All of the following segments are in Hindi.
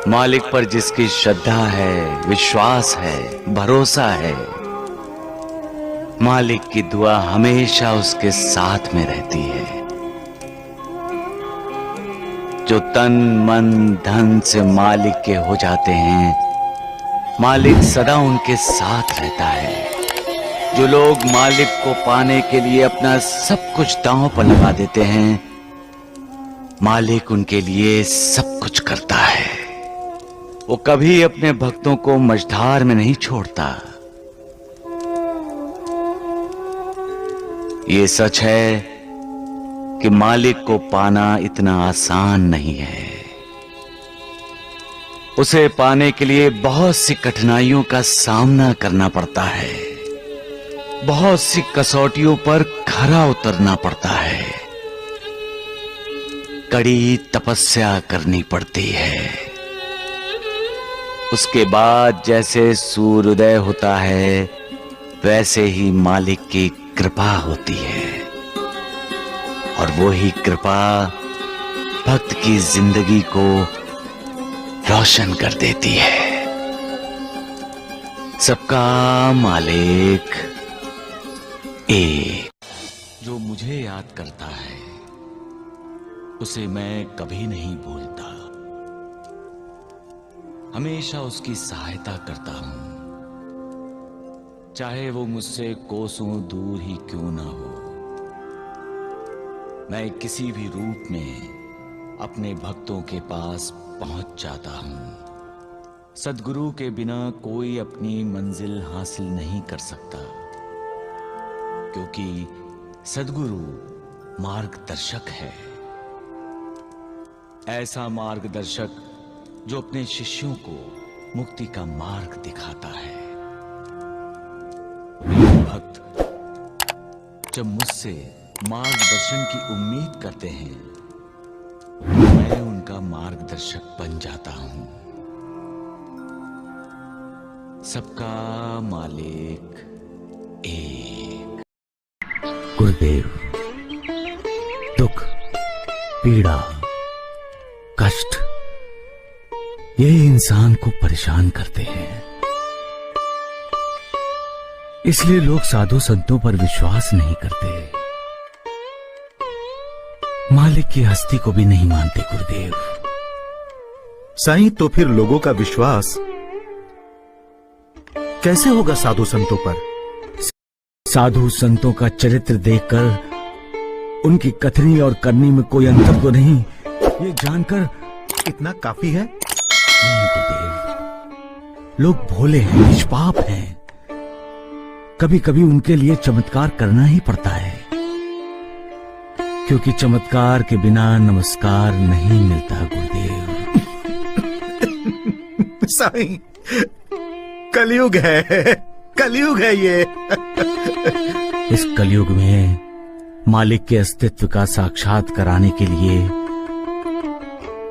मालिक पर जिसकी श्रद्धा है, विश्वास है, भरोसा है, मालिक की दुआ हमेशा उसके साथ में रहती है। जो तन मन धन से मालिक के हो जाते हैं, मालिक सदा उनके साथ रहता है। जो लोग मालिक को पाने के लिए अपना सब कुछ दांव पर लगा देते हैं, मालिक उनके लिए सब कुछ करता है। वो कभी अपने भक्तों को मझधार में नहीं छोड़ता। ये सच है कि मालिक को पाना इतना आसान नहीं है। उसे पाने के लिए बहुत सी कठिनाइयों का सामना करना पड़ता है, बहुत सी कसौटियों पर खरा उतरना पड़ता है, कड़ी तपस्या करनी पड़ती है। उसके बाद जैसे सूर्योदय होता है, वैसे ही मालिक की कृपा होती है, और वो ही कृपा भक्त की जिंदगी को रोशन कर देती है। सबका मालिक एक। जो मुझे याद करता है, उसे मैं कभी नहीं भूलता। हमेशा उसकी सहायता करता हूं, चाहे वो मुझसे कोसों दूर ही क्यों ना हो। मैं किसी भी रूप में अपने भक्तों के पास पहुंच जाता हूं। सद्गुरु के बिना कोई अपनी मंजिल हासिल नहीं कर सकता, क्योंकि सद्गुरु मार्गदर्शक है। ऐसा मार्गदर्शक जो अपने शिष्यों को मुक्ति का मार्ग दिखाता है। भक्त जब मुझसे मार्गदर्शन की उम्मीद करते हैं, मैं उनका मार्गदर्शक बन जाता हूं। सबका मालिक एक। गुरुदेव, दुख, पीड़ा, कष्ट, ये इंसान को परेशान करते हैं। इसलिए लोग साधु संतों पर विश्वास नहीं करते, मालिक की हस्ती को भी नहीं मानते। गुरुदेव साईं, तो फिर लोगों का विश्वास कैसे होगा साधु संतों पर? साधु संतों का चरित्र देखकर उनकी कथनी और करनी में कोई अंतर तो नहीं, ये जानकर इतना काफी है। नहीं गुरुदेव, लोग भोले हैं, निष्पाप हैं। कभी कभी उनके लिए चमत्कार करना ही पड़ता है, क्योंकि चमत्कार के बिना नमस्कार नहीं मिलता। गुरुदेव साईं, कलयुग है, कलयुग है ये। इस कलयुग में मालिक के अस्तित्व का साक्षात कराने के लिए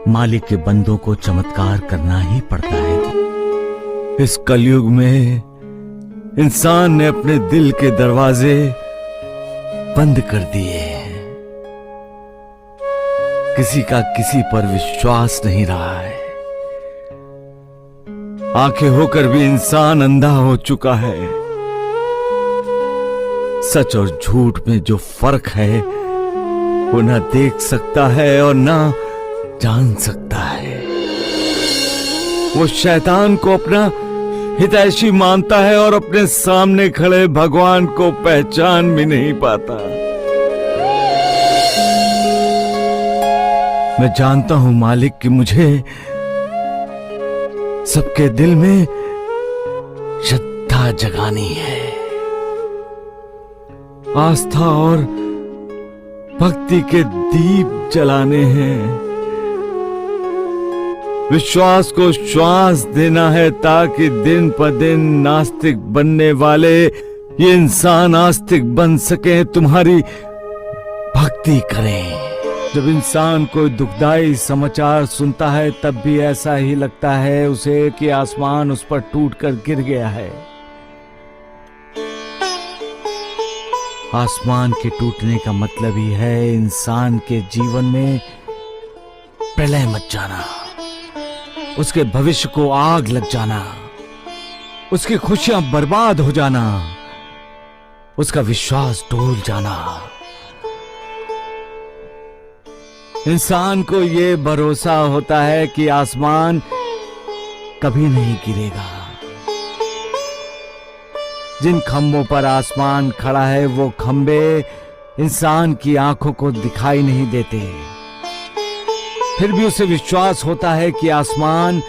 मालिक के बंदों को चमत्कार करना ही पड़ता है। इस कलयुग में इंसान ने अपने दिल के दरवाजे बंद कर दिए हैं। किसी का किसी पर विश्वास नहीं रहा है। आंखें होकर भी इंसान अंधा हो चुका है। सच और झूठ में जो फर्क है, वो ना देख सकता है और ना जान सकता है। वो शैतान को अपना हितैषी मानता है और अपने सामने खड़े भगवान को पहचान भी नहीं पाता। मैं जानता हूं मालिक कि मुझे सबके दिल में श्रद्धा जगानी है, आस्था और भक्ति के दीप जलाने हैं। विश्वास को श्वास देना है, ताकि दिन पर दिन नास्तिक बनने वाले ये इंसान आस्तिक बन सके, तुम्हारी भक्ति करें। जब इंसान कोई दुखदाई समाचार सुनता है, तब भी ऐसा ही लगता है उसे कि आसमान उस पर टूटकर गिर गया है। आसमान के टूटने का मतलब ही है इंसान के जीवन में प्रलय मच जाना। उसके भविष्य को आग लग जाना, उसकी खुशियां बर्बाद हो जाना, उसका विश्वास डोल जाना। इंसान को यह भरोसा होता है कि आसमान कभी नहीं गिरेगा। जिन खंभों पर आसमान खड़ा है वो खंभे इंसान की आंखों को दिखाई नहीं देते, फिर भी उसे विश्वास होता है कि आसमान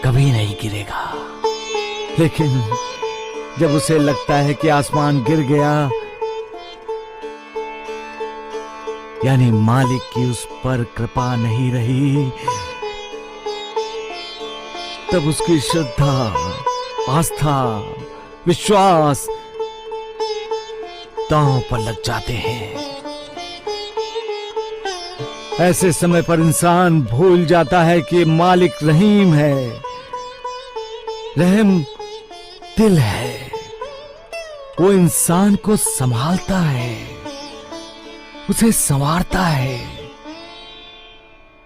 कभी नहीं गिरेगा। लेकिन जब उसे लगता है कि आसमान गिर गया, यानी मालिक की उस पर कृपा नहीं रही, तब उसकी श्रद्धा, आस्था, विश्वास दांव पर लग जाते हैं। ऐसे समय पर इंसान भूल जाता है कि मालिक रहीम है, रहम दिल है। वो इंसान को संभालता है, उसे संवारता है।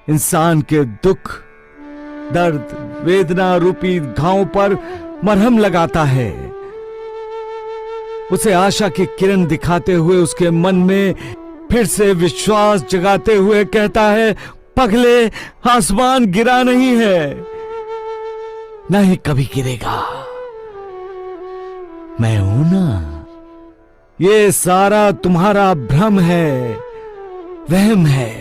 इंसान के दुख, दर्द, वेदना रूपी घावों पर मरहम लगाता है। उसे आशा की किरण दिखाते हुए उसके मन में फिर से विश्वास जगाते हुए कहता है, पगले, आसमान गिरा नहीं है, न ही कभी गिरेगा। मैं हूं ना। ये सारा तुम्हारा भ्रम है, वहम है।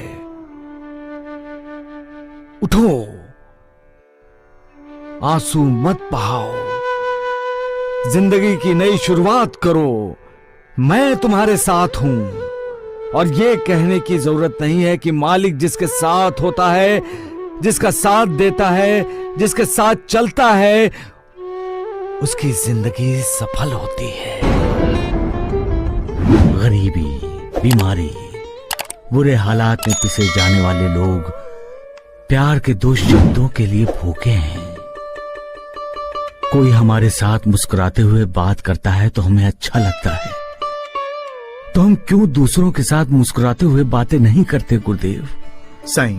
उठो, आंसू मत बहाओ, जिंदगी की नई शुरुआत करो। मैं तुम्हारे साथ हूं। और ये कहने की जरूरत नहीं है कि मालिक जिसके साथ होता है, जिसका साथ देता है, जिसके साथ चलता है, उसकी जिंदगी सफल होती है। गरीबी, बीमारी, बुरे हालात में पिसे जाने वाले लोग प्यार के 2 शब्दों के लिए भूखे हैं। कोई हमारे साथ मुस्कुराते हुए बात करता है तो हमें अच्छा लगता है, तो हम क्यों दूसरों के साथ मुस्कुराते हुए बातें नहीं करते गुरुदेव? साईं,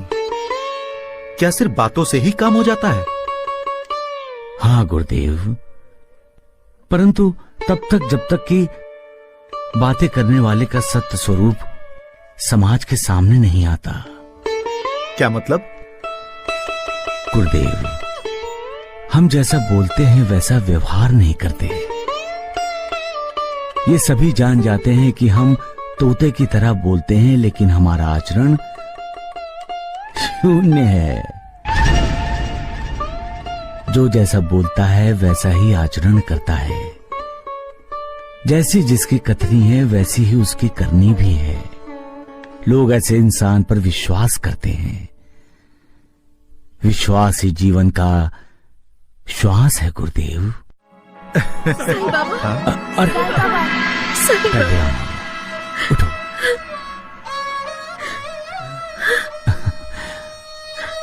क्या सिर्फ बातों से ही काम हो जाता है? हाँ गुरुदेव, परंतु तब तक जब तक कि बातें करने वाले का सत्य स्वरूप समाज के सामने नहीं आता। क्या मतलब? गुरुदेव, हम जैसा बोलते हैं वैसा व्यवहार नहीं करते। ये सभी जान जाते हैं कि हम तोते की तरह बोलते हैं, लेकिन हमारा आचरण शून्य है। जो जैसा बोलता है वैसा ही आचरण करता है। जैसी जिसकी कथनी है वैसी ही उसकी करनी भी है। लोग ऐसे इंसान पर विश्वास करते हैं। विश्वास ही जीवन का श्वास है गुरुदेव। सही बाबा। अरे सही बाबा। उठो।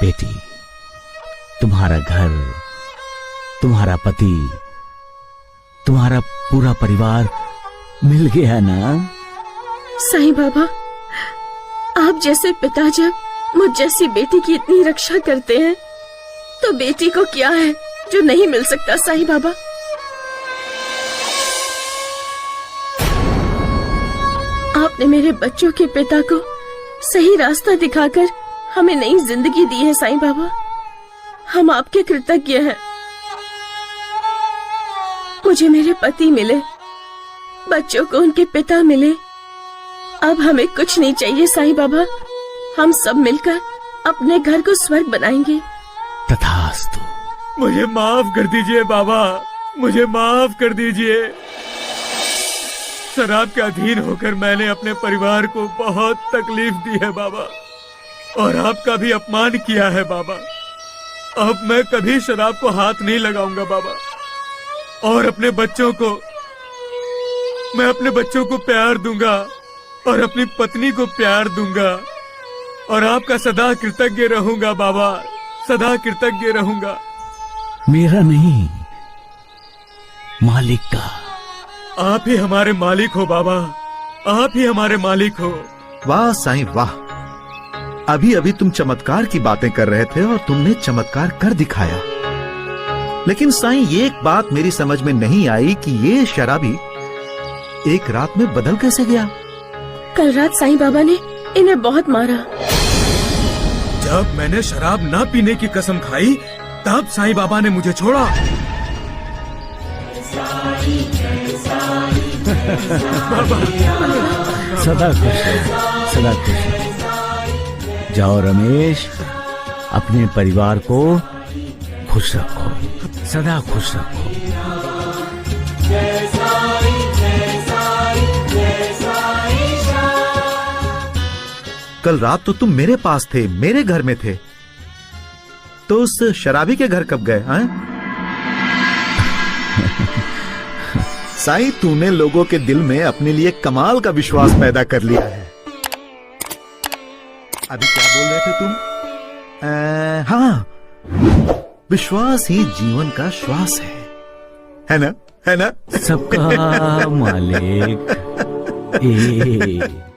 बेटी, तुम्हारा घर, तुम्हारा पति, तुम्हारा पूरा परिवार मिल गया ना? सही बाबा, आप जैसे पिता जब मुझ जैसी बेटी की इतनी रक्षा करते हैं, तो बेटी को क्या है जो नहीं मिल सकता? साईं बाबा, आपने मेरे बच्चों के पिता को सही रास्ता दिखाकर हमें नई जिंदगी दी है। साईं बाबा, हम आपके कृतज्ञ हैं। मुझे मेरे पति मिले, बच्चों को उनके पिता मिले। अब हमें कुछ नहीं चाहिए साईं बाबा। हम सब मिलकर अपने घर को स्वर्ग बनाएंगे। तथास्तु। मुझे माफ कर दीजिए बाबा, मुझे माफ कर दीजिए। शराब के अधीन होकर मैंने अपने परिवार को बहुत तकलीफ दी है बाबा, और आपका भी अपमान किया है बाबा। अब मैं कभी शराब को हाथ नहीं लगाऊंगा बाबा, और अपने बच्चों को प्यार दूंगा और अपनी पत्नी को प्यार दूंगा, और आपका सदा कृतज्ञ रहूंगा बाबा, सदा कृतज्ञ रहूंगा। मेरा नहीं, मालिक का। आप ही हमारे मालिक हो बाबा, आप ही हमारे मालिक हो। वाह साईं वाह, अभी अभी तुम चमत्कार की बातें कर रहे थे और तुमने चमत्कार कर दिखाया। लेकिन साईं, ये एक बात मेरी समझ में नहीं आई कि ये शराबी एक रात में बदल कैसे गया। कल रात साईं बाबा ने इन्हें बहुत मारा। जब मैंने शराब ना पीने की कसम खाई तब साईं बाबा ने मुझे छोड़ा। सदा खुश रहो, सदा खुश रहो। जाओ रमेश, अपने परिवार को खुश रखो, सदा खुश रखो। कल रात तो तुम मेरे पास थे, मेरे घर में थे, तो उस शराबी के घर कब गए हैं? साईं, तूने लोगों के दिल में अपने लिए कमाल का विश्वास पैदा कर लिया है। अभी क्या बोल रहे थे तुम? हाँ, विश्वास ही जीवन का श्वास है ना? सबका मालिक एक।